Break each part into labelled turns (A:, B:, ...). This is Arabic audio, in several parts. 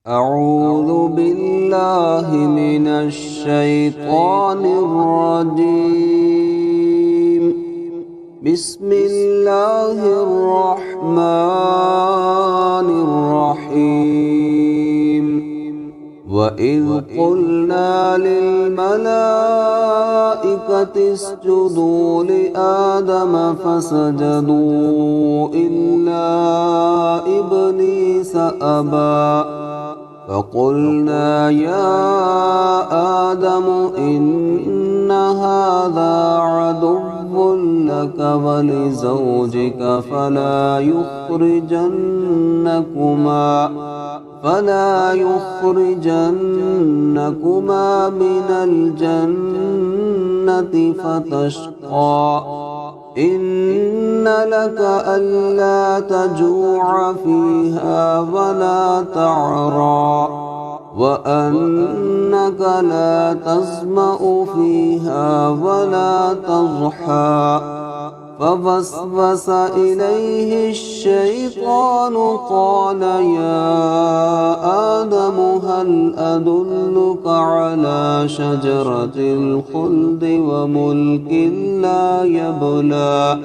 A: أعوذ بالله من الشيطان الرجيم. بسم الله الرحمن الرحيم. وإذ قلنا للملائكة اسجدوا لآدم فسجدوا إلا إبليس أبى فقلنا يا آدم إن هذا عدو لك ولزوجك فلا يخرجنكما من الجنة فتشقى إن لك ألا تجوع فيها ولا تعرى وأنك لا تظمأ فيها ولا تضحى فوسوس إليه الشيطان قال يا آدم هل أدلك على شجرة الخلد وملك لا يبلى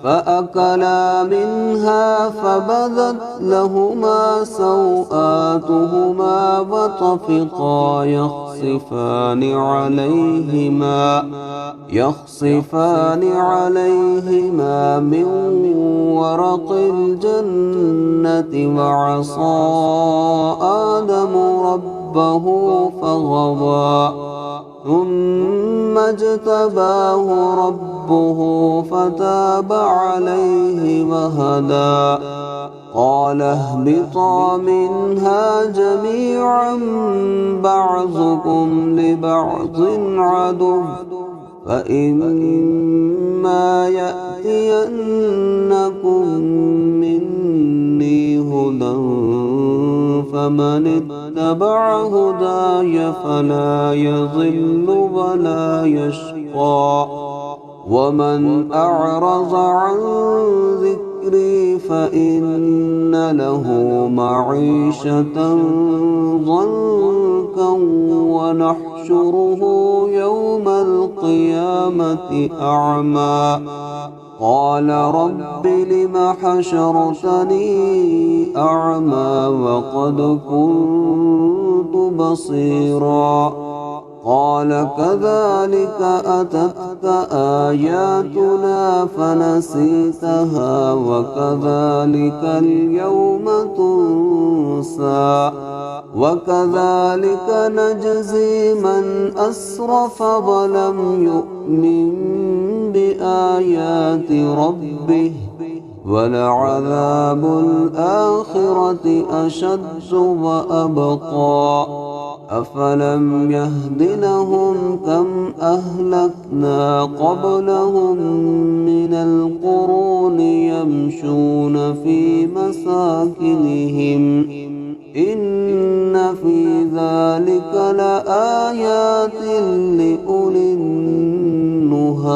A: فأكلا منها فبدت لهما سوآتهما وطفقا يخصفان عليهما من ورق الجنة وعصى آدم ربه فغوى ثم اجتباه ربه فتاب عليه وهدى قال اهبطا منها جميعا بعضكم لبعض عدو فإما يأتينكم مني هدى فمن اتبع هداي فلا يضل ولا يشقى ومن أعرض عن ذكري فإن له معيشة ضنكا ونحشره يوم القيامة أعمى قال رب لم حشرتني أعمى وقد كنت بصيرا قال كذلك أتتك آياتنا فنسيتها وكذلك اليوم تنسى وكذلك نجزي من أسرف ولم يؤمن بآيات ربه ولعذاب الآخرة أشد وأبقى أفلم يهد لهم كم أهلكنا قبلهم من القرون يمشون في مساكنهم إن في ذلك لآيات لأولي النهى